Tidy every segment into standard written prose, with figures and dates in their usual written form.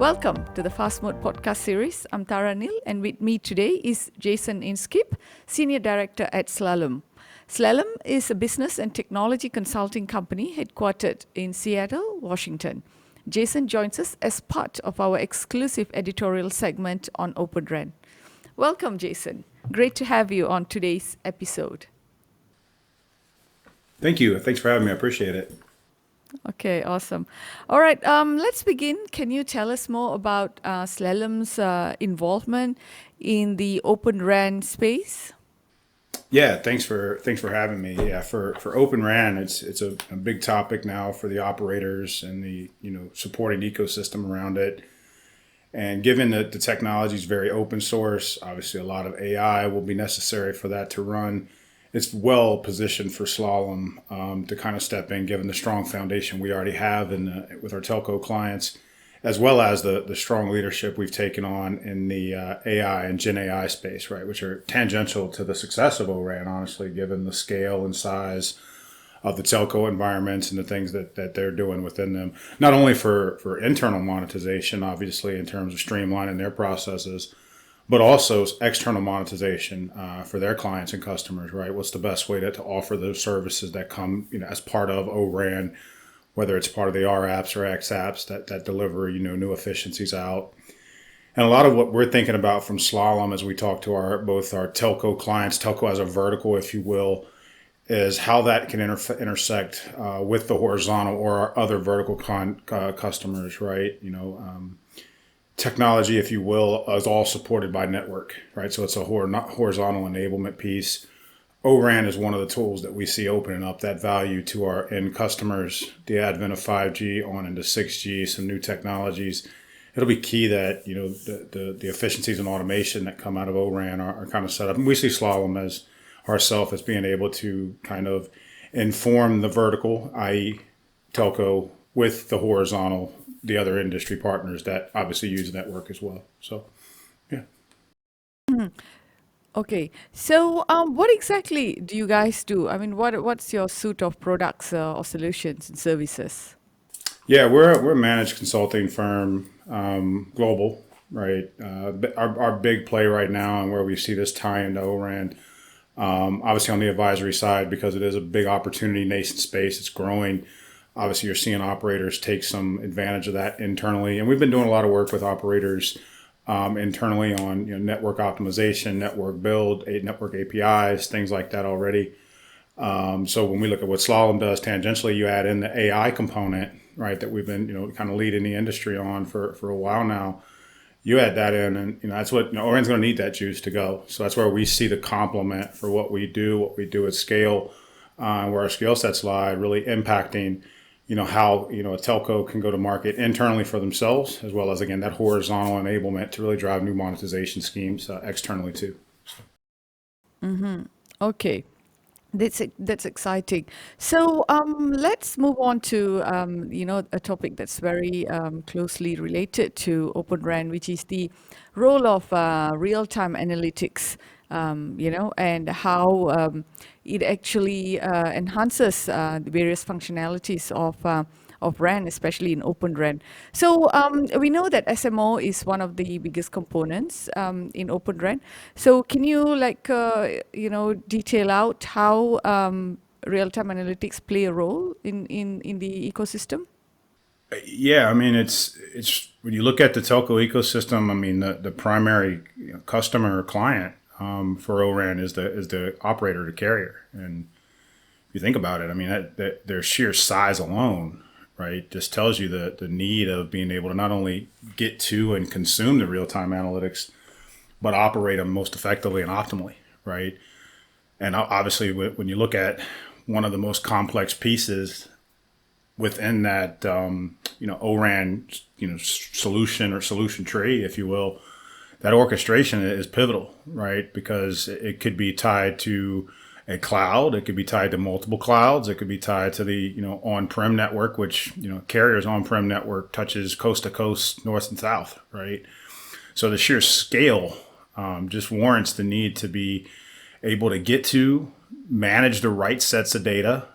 Welcome to the Fast Mode podcast series. I'm Tara Neil, and with me today is Jason Inskeep, Senior Director at Slalom. Slalom is a business and technology consulting company headquartered in Seattle, Washington. Jason joins us as part of our exclusive editorial segment on Open RAN. Welcome, Jason. Great to have you on today's episode. Thank you. Thanks for having me. I appreciate it. Okay, awesome. All right, let's begin. Can you tell us more about Slalom's involvement in the Open RAN space? Yeah, thanks for having me. Yeah, for Open RAN, it's a big topic now for the operators and the supporting ecosystem around it. And given that the technology is very open source, obviously a lot of AI will be necessary for that to run. It's well positioned for Slalom to kind of step in, given the strong foundation we already have with our telco clients, as well as the strong leadership we've taken on in the AI and Gen AI space, right, which are tangential to the success of ORAN, honestly, given the scale and size of the telco environments and the things that they're doing within them, not only for internal monetization, obviously, in terms of streamlining their processes, but also external monetization for their clients and customers, right? What's the best way to offer those services that come, as part of ORAN, whether it's part of the R apps or X apps that deliver, new efficiencies out. And a lot of what we're thinking about from Slalom as we talk to both our telco clients, telco as a vertical, if you will, is how that can intersect with the horizontal or our other vertical customers, right? Technology, if you will, is all supported by network, right? So it's a horizontal enablement piece. ORAN is one of the tools that we see opening up that value to our end customers. The advent of 5G on into 6G, some new technologies. It'll be key that the efficiencies and automation that come out of ORAN are kind of set up. And we see Slalom as being able to kind of inform the vertical, i.e. telco, with the horizontal, the other industry partners that obviously use the network as well. So, yeah. Okay, so what exactly do you guys do? I mean, what's your suite of products or solutions and services? Yeah, we're a managed consulting firm, global, right? Our big play right now and where we see this tie into ORAN, obviously on the advisory side, because it is a big opportunity, nascent space, it's growing. Obviously, you're seeing operators take some advantage of that internally. And we've been doing a lot of work with operators internally on network optimization, network build, network APIs, things like that already. So when we look at what Slalom does tangentially, you add in the AI component, right, that we've been kind of leading the industry on for a while now. You add that in, and that's what ORAN's going to need that juice to go. So that's where we see the complement for what we do at scale, where our skill sets lie, really impacting how a telco can go to market internally for themselves, as well as, again, that horizontal enablement to really drive new monetization schemes externally too. Okay, that's exciting. So let's move on to a topic that's very closely related to Open RAN, which is the role of real-time analytics. And how it actually enhances the various functionalities of RAN, especially in Open RAN. So we know that SMO is one of the biggest components in Open RAN. So can you detail out how real-time analytics play a role in the ecosystem? Yeah, I mean, it's when you look at the telco ecosystem, I mean, the primary customer or client for ORAN is the operator, the carrier. And if you think about it, I mean, their sheer size alone, right, just tells you the need of being able to not only get to and consume the real-time analytics, but operate them most effectively and optimally, right? And obviously, when you look at one of the most complex pieces within that, ORAN, solution or solution tree, if you will, that orchestration is pivotal, right? Because it could be tied to a cloud, it could be tied to multiple clouds, it could be tied to the on-prem network, which carrier's on-prem network touches coast to coast, north and south, right? So the sheer scale just warrants the need to be able to get to manage the right sets of data,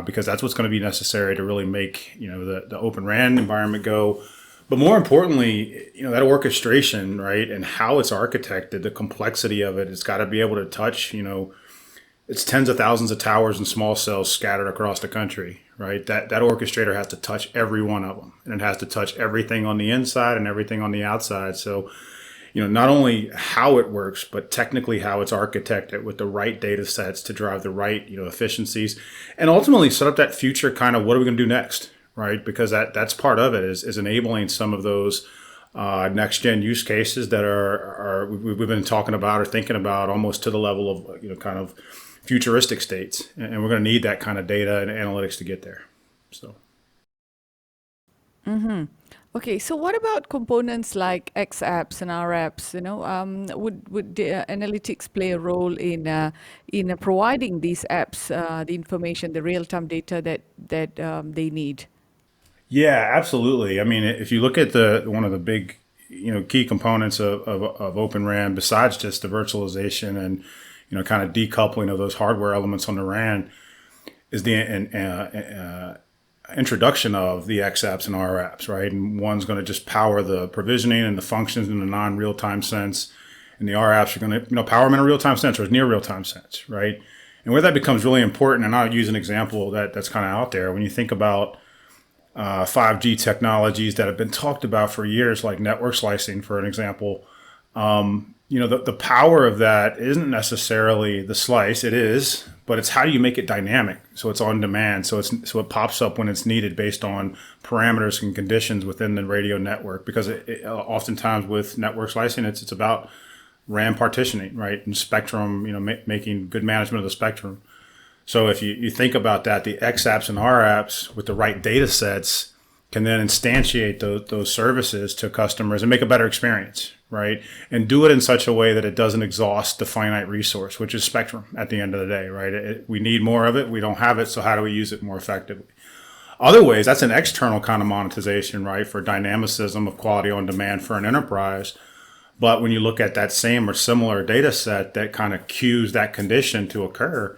because that's what's going to be necessary to really make the Open RAN environment go, But more importantly, that orchestration, right, and how it's architected, the complexity of it, it's got to be able to touch, it's tens of thousands of towers and small cells scattered across the country, right? That orchestrator has to touch every one of them, and it has to touch everything on the inside and everything on the outside. So, not only how it works, but technically how it's architected with the right data sets to drive the right, efficiencies, and ultimately set up that future kind of what are we going to do next, right? Because that's part of it is enabling some of those next gen use cases that are we've been talking about or thinking about almost to the level of kind of futuristic states, and we're going to need that kind of data and analytics to get there. So. Okay, so what about components like X apps and R apps? Would the analytics play a role in providing these apps the information, the real time data that they need? Yeah, absolutely. I mean, if you look at the one of the big, key components of Open RAN, besides just the virtualization and kind of decoupling of those hardware elements on the RAN, is the introduction of the X apps and R apps, right? And one's going to just power the provisioning and the functions in a non-real time sense, and the R apps are going to power them in a real time sense or near real time sense, right? And where that becomes really important, and I'll use an example that's kind of out there when you think about 5G technologies that have been talked about for years, like network slicing, for an example. The power of that isn't necessarily the slice. It is, but it's how do you make it dynamic so it's on demand, so it pops up when it's needed based on parameters and conditions within the radio network. Because oftentimes with network slicing, it's about RAM partitioning, right, and spectrum, making good management of the spectrum. So if you think about that, the X apps and R apps with the right data sets can then instantiate those services to customers and make a better experience, right? And do it in such a way that it doesn't exhaust the finite resource, which is spectrum at the end of the day, right? We need more of it. We don't have it. So how do we use it more effectively? Other ways, that's an external kind of monetization, right? For dynamicism of quality on demand for an enterprise. But when you look at that same or similar data set that kind of cues that condition to occur,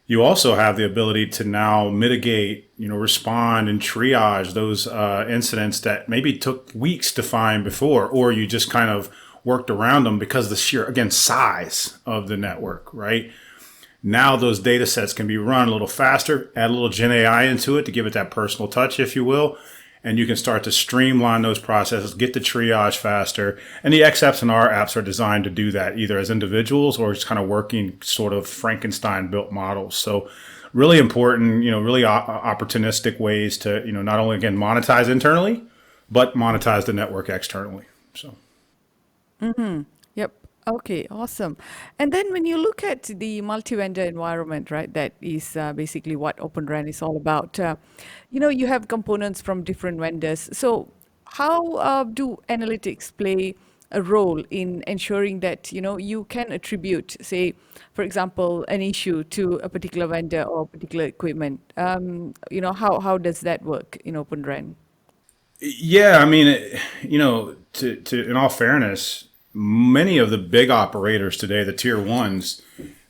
you also have the ability to now mitigate, respond and triage those incidents that maybe took weeks to find before, or you just kind of worked around them because of the sheer, again, size of the network, right? Now those data sets can be run a little faster, add a little Gen AI into it to give it that personal touch, if you will. And you can start to streamline those processes, get the triage faster. And the X apps and R apps are designed to do that either as individuals or just kind of working sort of Frankenstein built models. So really important, really opportunistic ways to, not only again monetize internally, but monetize the network externally. So. Yep. Okay, awesome. And then when you look at the multi-vendor environment, right, that is basically what Open RAN is all about. You have components from different vendors. So how do analytics play a role in ensuring that, you can attribute, say, for example, an issue to a particular vendor or particular equipment? How does that work in Open RAN? Yeah, I mean, to in all fairness, many of the big operators today, the tier ones,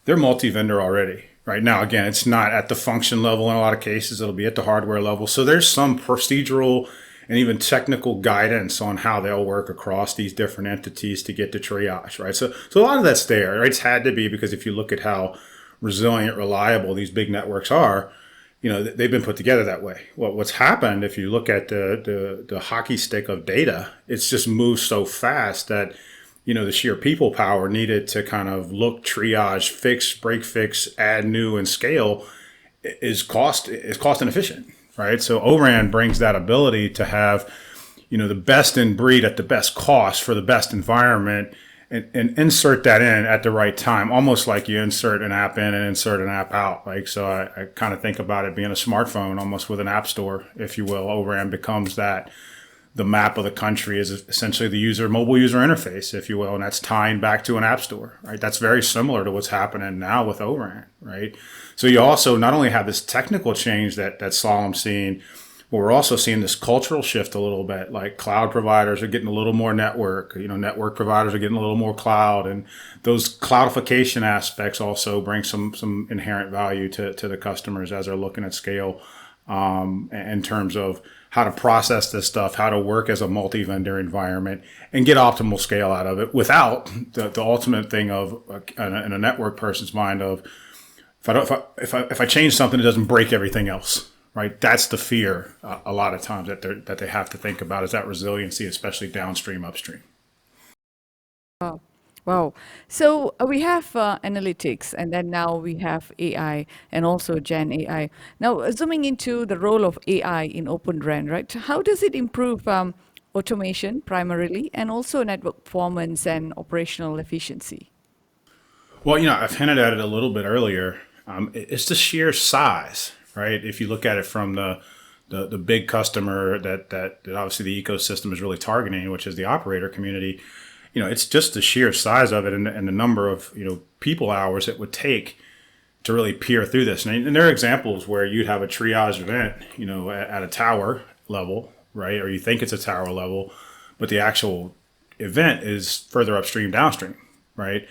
they're multi-vendor already. Right now, again, it's not at the function level in a lot of cases. It'll be at the hardware level. So there's some procedural and even technical guidance on how they'll work across these different entities to get to triage, right? So a lot of that's there, right? It's had to be because if you look at how resilient, reliable these big networks are, they've been put together that way. Well, what's happened, if you look at the hockey stick of data, it's just moved so fast that the sheer people power needed to kind of look, triage, fix, break fix, add new, and scale is cost inefficient, right? So ORAN brings that ability to have the best in breed at the best cost for the best environment, and insert that in at the right time, almost like you insert an app in and insert an app out. Like, so I kind of think about it being a smartphone almost with an app store, if you will. ORAN becomes that. The map of the country is essentially the mobile user interface, if you will, and that's tying back to an app store, right? That's very similar to what's happening now with ORAN, right? So you also not only have this technical change that Slalom's seeing, but we're also seeing this cultural shift a little bit. Like cloud providers are getting a little more network, network providers are getting a little more cloud, and those cloudification aspects also bring some inherent value to the customers as they're looking at scale in terms of how to process this stuff, how to work as a multi-vendor environment, and get optimal scale out of it without the ultimate thing of in a network person's mind of if I change something, it doesn't break everything else, right? That's the fear a lot of times that they have to think about is that resiliency, especially downstream, upstream. Wow. Wow. So we have analytics, and then now we have AI and also Gen AI. Now, zooming into the role of AI in Open RAN, right? How does it improve automation primarily, and also network performance and operational efficiency? Well, I've hinted at it a little bit earlier. It's the sheer size, right? If you look at it from the big customer that obviously the ecosystem is really targeting, which is the operator community, it's just the sheer size of it and the number of, people hours it would take to really peer through this. And there are examples where you'd have a triage event, at a tower level, right? Or you think it's a tower level, but the actual event is further upstream, downstream, right?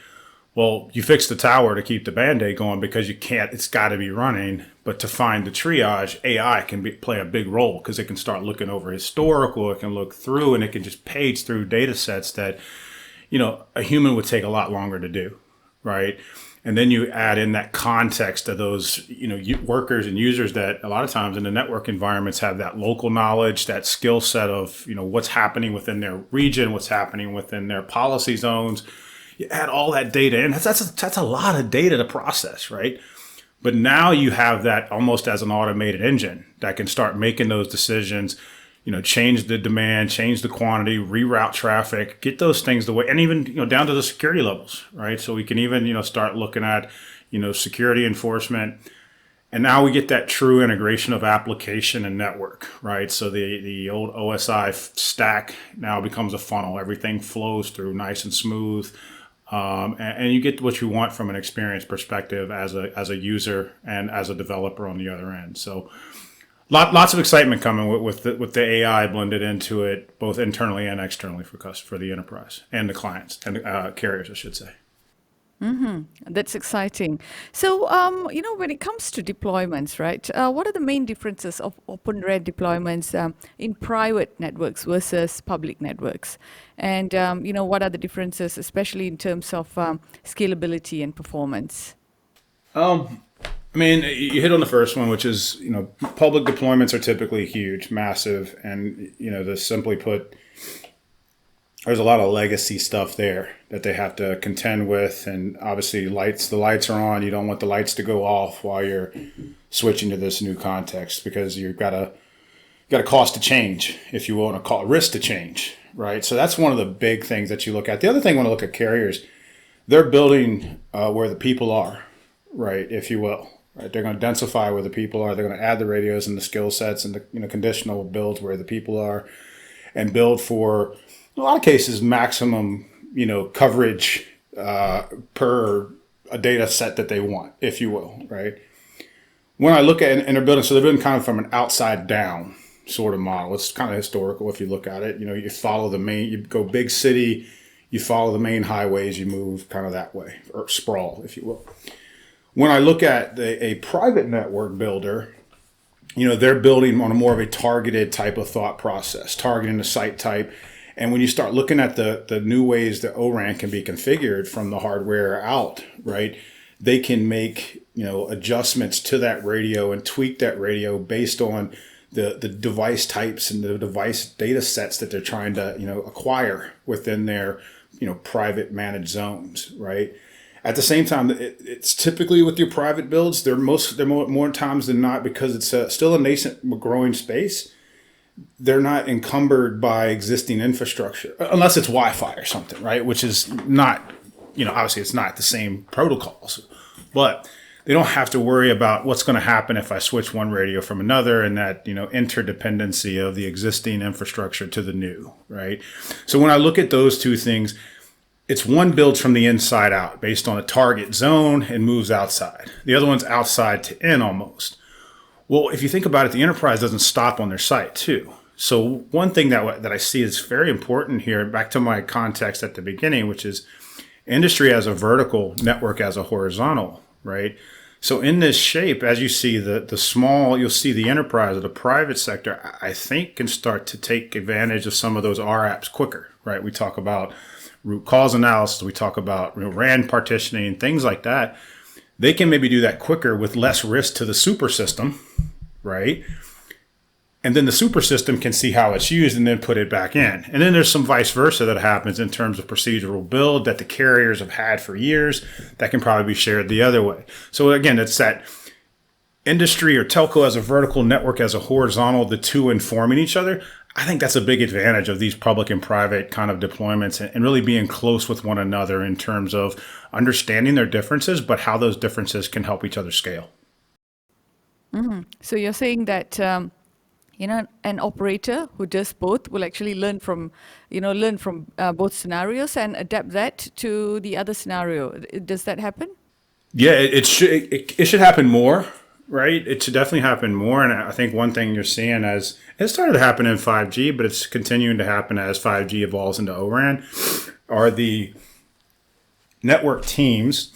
Well, you fix the tower to keep the Band-Aid going because you can't, it's got to be running. But to find the triage, AI can play a big role because it can start looking over historical, it can look through, and it can just page through data sets that, a human would take a lot longer to do, right? And then you add in that context of those, workers and users that a lot of times in the network environments have that local knowledge, that skill set of, what's happening within their region, what's happening within their policy zones. You add all that data in. That's a lot of data to process, right? But now you have that almost as an automated engine that can start making those decisions, change the demand, change the quantity, reroute traffic, get those things the way, and even, down to the security levels, right? So we can even, start looking at, security enforcement. And now we get that true integration of application and network, right? So the old OSI stack now becomes a funnel. Everything flows through nice and smooth. And you get what you want from an experience perspective as a user and as a developer on the other end. So lots of excitement coming with the AI blended into it, both internally and externally for the enterprise and the clients and carriers, I should say. That's exciting. So, when it comes to deployments, right, what are the main differences of Open RAN deployments in private networks versus public networks? And, what are the differences, especially in terms of scalability and performance? I mean, you hit on the first one, which is, public deployments are typically huge, massive, and, to simply put, there's a lot of legacy stuff there that they have to contend with. And obviously the lights are on. You don't want the lights to go off while you're switching to this new context because you've got a cost to change, if you will, and a risk to change, right? So that's one of the big things that you look at. The other thing when I look at carriers, they're building where the people are, right, if you will. Right? They're going to densify where the people are. They're going to add the radios and the skill sets and the conditional builds where the people are and build for, in a lot of cases, maximum, coverage per a data set that they want, if you will, right? When I look at, and they're building, so they're building kind of from an outside down sort of model. It's kind of historical if you look at it. You follow the main, you go big city, you follow the main highways, you move kind of that way, or sprawl, if you will. When I look at a private network builder, they're building on a more of a targeted type of thought process, targeting the site type. And when you start looking at the new ways that ORAN can be configured from the hardware out, right, they can make, adjustments to that radio and tweak that radio based on the device types and the device data sets that they're trying to, acquire within their, private managed zones, right? At the same time, it's typically with your private builds, they're more times than not, because it's still a nascent growing space. They're not encumbered by existing infrastructure, unless it's Wi-Fi or something, right? Which is not, obviously it's not the same protocols, but they don't have to worry about what's going to happen if I switch one radio from another and that, interdependency of the existing infrastructure to the new, right? So when I look at those two things, it's one builds from the inside out based on a target zone and moves outside. The other one's outside to in almost. Well, if you think about it, the enterprise doesn't stop on their site too. So one thing that I see is very important here, back to my context at the beginning, which is industry as a vertical, network as a horizontal, right? So in this shape, as you see the small, you'll see the enterprise or the private sector, I think can start to take advantage of some of those RApps quicker, right? We talk about root cause analysis, we talk about RAN partitioning, things like that. They can maybe do that quicker with less risk to the super system, right? And then the super system can see how it's used and then put it back in. And then there's some vice versa that happens in terms of procedural build that the carriers have had for years that can probably be shared the other way. So again, it's that industry or telco as a vertical, network as a horizontal, the two informing each other. I think that's a big advantage of these public and private kind of deployments and really being close with one another in terms of understanding their differences, but how those differences can help each other scale. So you're saying that an operator who does both will actually learn from both scenarios and adapt that to the other scenario. Does that happen? Yeah, it should happen more, right? It should definitely happen more. And I think one thing you're seeing as it started to happen in 5G, but it's continuing to happen as 5G evolves into O-RAN, are the network teams.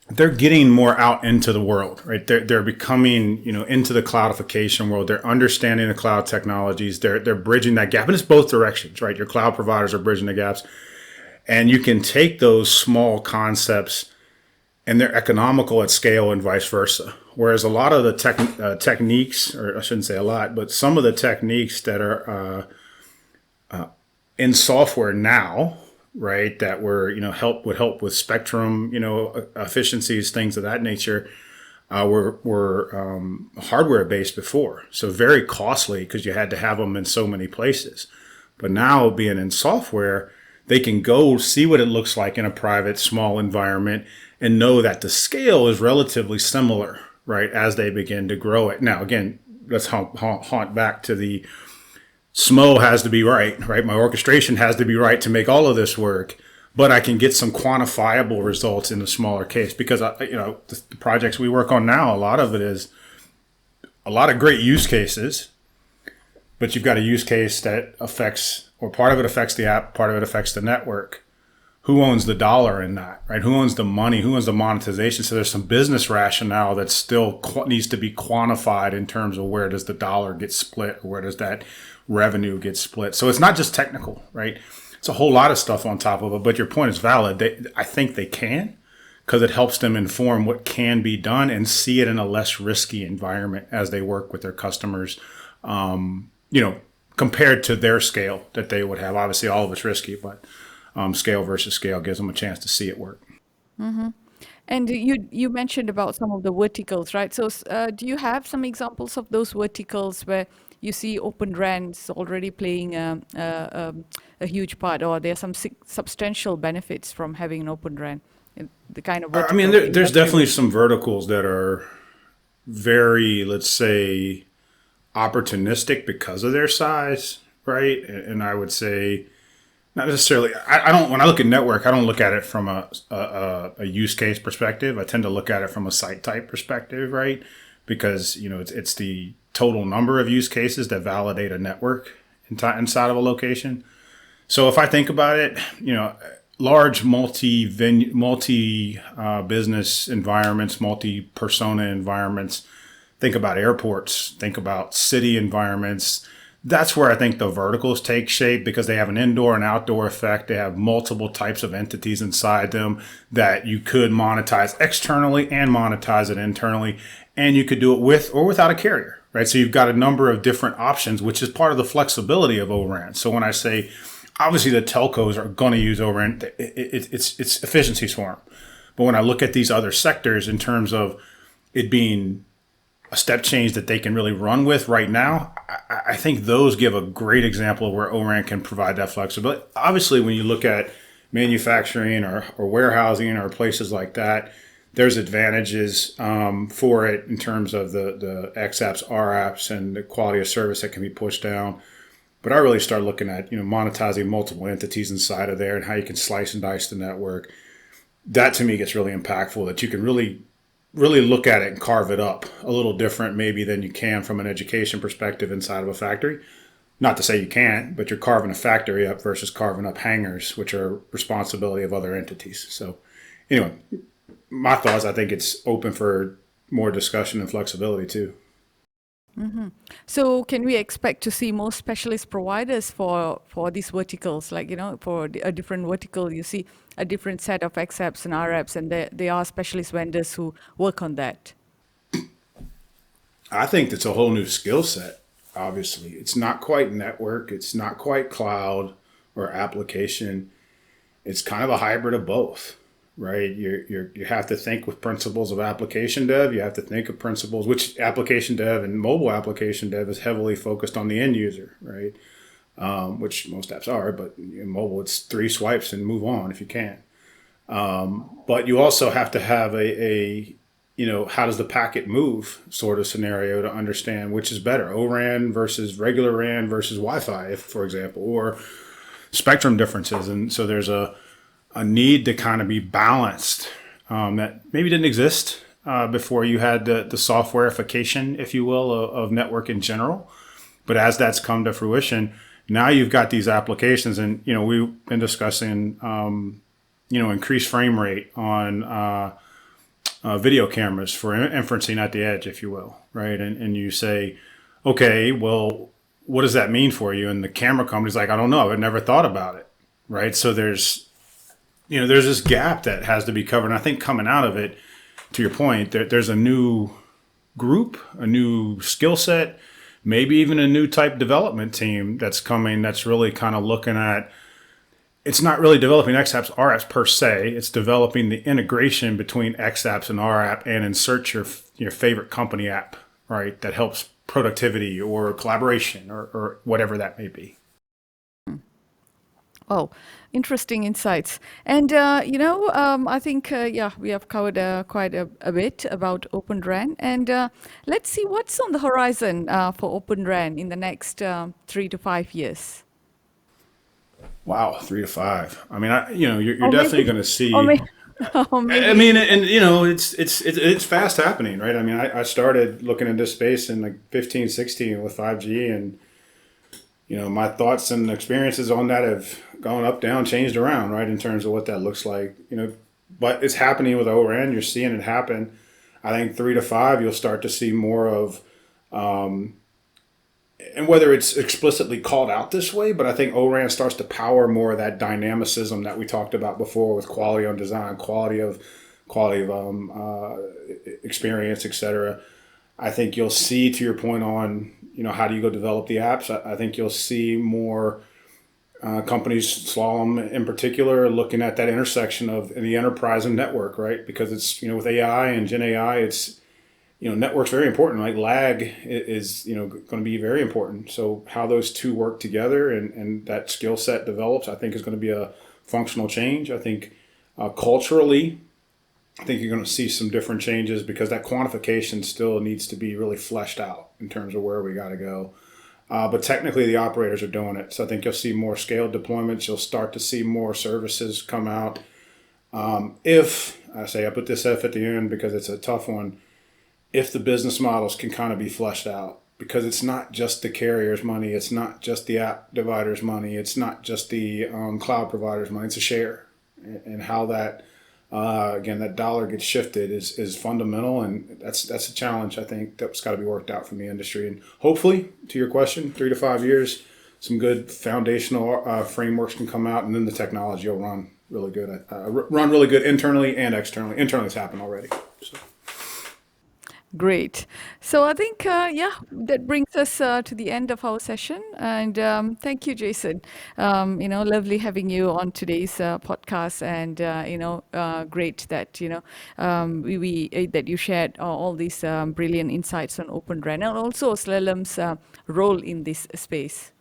They're getting more out into the world, right? They're becoming, into the cloudification world. They're understanding the cloud technologies. They're bridging that gap, and it's both directions, right? Your cloud providers are bridging the gaps, and you can take those small concepts and they're economical at scale and vice versa. Whereas a lot of the techniques, or I shouldn't say a lot, but some of the techniques that are in software now, right, that were would help with spectrum, efficiencies, things of that nature, were hardware based before, so very costly because you had to have them in so many places. But now being in software, they can go see what it looks like in a private small environment and know that the scale is relatively similar, right, as they begin to grow it. Now, again, let's haunt back to the SMO has to be right? My orchestration has to be right to make all of this work, but I can get some quantifiable results in a smaller case because, the projects we work on now, a lot of it is a lot of great use cases, but you've got a use case that affects, or part of it affects the app, part of it affects the network. Who owns the dollar in that, right? Who owns the money? Who owns the monetization? So there's some business rationale that still needs to be quantified in terms of where does the dollar get split or where does that revenue get split. So it's not just technical, right? It's a whole lot of stuff on top of it, but your point is valid. I think they can because it helps them inform what can be done and see it in a less risky environment as they work with their customers, compared to their scale that they would have. Obviously, all of it's risky, but scale versus scale gives them a chance to see it work. And you mentioned about some of the verticals, right? So do you have some examples of those verticals where you see Open RANs already playing a huge part, or there are some substantial benefits from having an Open RAN? The kind of I mean, verticals there's industry definitely some verticals that are very, let's say, opportunistic because of their size, right? And I would say, not necessarily. I don't. When I look at network, I don't look at it from a use case perspective. I tend to look at it from a site type perspective, right? Because it's the total number of use cases that validate a network inside of a location. So if I think about it, large multi business environments, multi persona environments. Think about airports. Think about city environments. That's where I think the verticals take shape because they have an indoor and outdoor effect. They have multiple types of entities inside them that you could monetize externally and monetize it internally. And you could do it with or without a carrier, right? So you've got a number of different options, which is part of the flexibility of O-RAN. So when I say, obviously the telcos are going to use O-RAN, it's efficiencies for them. But when I look at these other sectors in terms of it being a step change that they can really run with right now, I think those give a great example of where O-RAN can provide that flexibility. Obviously, when you look at manufacturing or warehousing or places like that, there's advantages for it in terms of the XApps, RApps, and the quality of service that can be pushed down. But I really start looking at monetizing multiple entities inside of there and how you can slice and dice the network. That to me gets really impactful. That you can really look at it and carve it up a little different maybe than you can from an education perspective inside of a factory. Not to say you can't, but you're carving a factory up versus carving up hangars, which are responsibility of other entities. So anyway, my thoughts, I think it's open for more discussion and flexibility too. So can we expect to see more specialist providers for these verticals? Like, for a different vertical, you see a different set of XApps and RApps, and there are specialist vendors who work on that. I think it's a whole new skill set. Obviously, it's not quite network, it's not quite cloud or application. It's kind of a hybrid of both, right? You have to think with principles of application dev. You have to think of principles, which application dev and mobile application dev is heavily focused on the end user, right? Which most apps are, but in mobile, it's 3 swipes and move on if you can. But you also have to have how does the packet move sort of scenario to understand which is better, ORAN versus regular RAN versus Wi-Fi, if, for example, or spectrum differences. And so there's a need to kind of be balanced that maybe didn't exist before you had the softwareification, if you will, of network in general. But as that's come to fruition, now you've got these applications, and we've been discussing increased frame rate on video cameras for inferencing at the edge, if you will, right? And you say, okay, well, what does that mean for you? And the camera company's like, I don't know, I've never thought about it, right? So there's this gap that has to be covered. And I think coming out of it, to your point, there's a new group, a new skill set, maybe even a new type development team that's coming that's really kind of looking at, it's not really developing XApps, RApps per se. It's developing the integration between XApps and RApp and insert your favorite company app, right? That helps productivity or collaboration or whatever that may be. Oh, interesting insights. And, I think, we have covered quite a bit about Open RAN. And let's see what's on the horizon for Open RAN in the next 3 to 5 years. Wow, 3 to 5. I mean, you're Or definitely maybe, going to or see. maybe, or I maybe. mean, and it's fast happening, right? I mean, I started looking at this space in like 15, 16 with 5G, and my thoughts and experiences on that have gone up, down, changed around, right, in terms of what that looks like. But it's happening with ORAN. You're seeing it happen. I think 3 to 5, you'll start to see more of, and whether it's explicitly called out this way, but I think ORAN starts to power more of that dynamicism that we talked about before with quality on design, quality of experience, etc. I think you'll see, to your point on, how do you go develop the apps? I think you'll see more companies, Slalom in particular, looking at that intersection of the enterprise and network, right? Because it's, with AI and Gen AI, it's, network's very important. Like lag is, going to be very important. So how those two work together and that skill set develops, I think is going to be a functional change. I think culturally, I think you're going to see some different changes because that quantification still needs to be really fleshed out in terms of where we got to go. But technically, the operators are doing it. So I think you'll see more scaled deployments. You'll start to see more services come out. If, I put this F at the end because it's a tough one, if the business models can kind of be fleshed out, because it's not just the carrier's money, it's not just the app divider's money, it's not just the cloud provider's money, it's a share. And how that, again, that dollar gets shifted is fundamental, and that's a challenge, I think, that's got to be worked out from the industry. And hopefully, to your question, 3 to 5 years, some good foundational frameworks can come out, and then the technology will run really good. Run really good internally and externally. Internally, it's happened already. So. Great. So I think, that brings us to the end of our session. And thank you, Jason. Lovely having you on today's podcast. And, great that, that you shared all these brilliant insights on Open RAN and also Slalom's role in this space.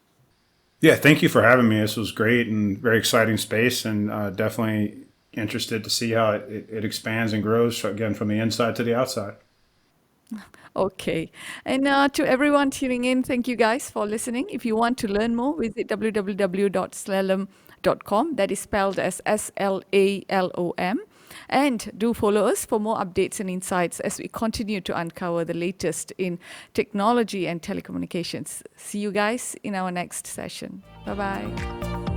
Yeah, thank you for having me. This was great and very exciting space, and definitely interested to see how it expands and grows, again, from the inside to the outside. Okay. And to everyone tuning in, thank you guys for listening. If you want to learn more, visit www.slalom.com. That is spelled as SLALOM. And do follow us for more updates and insights as we continue to uncover the latest in technology and telecommunications. See you guys in our next session. Bye-bye.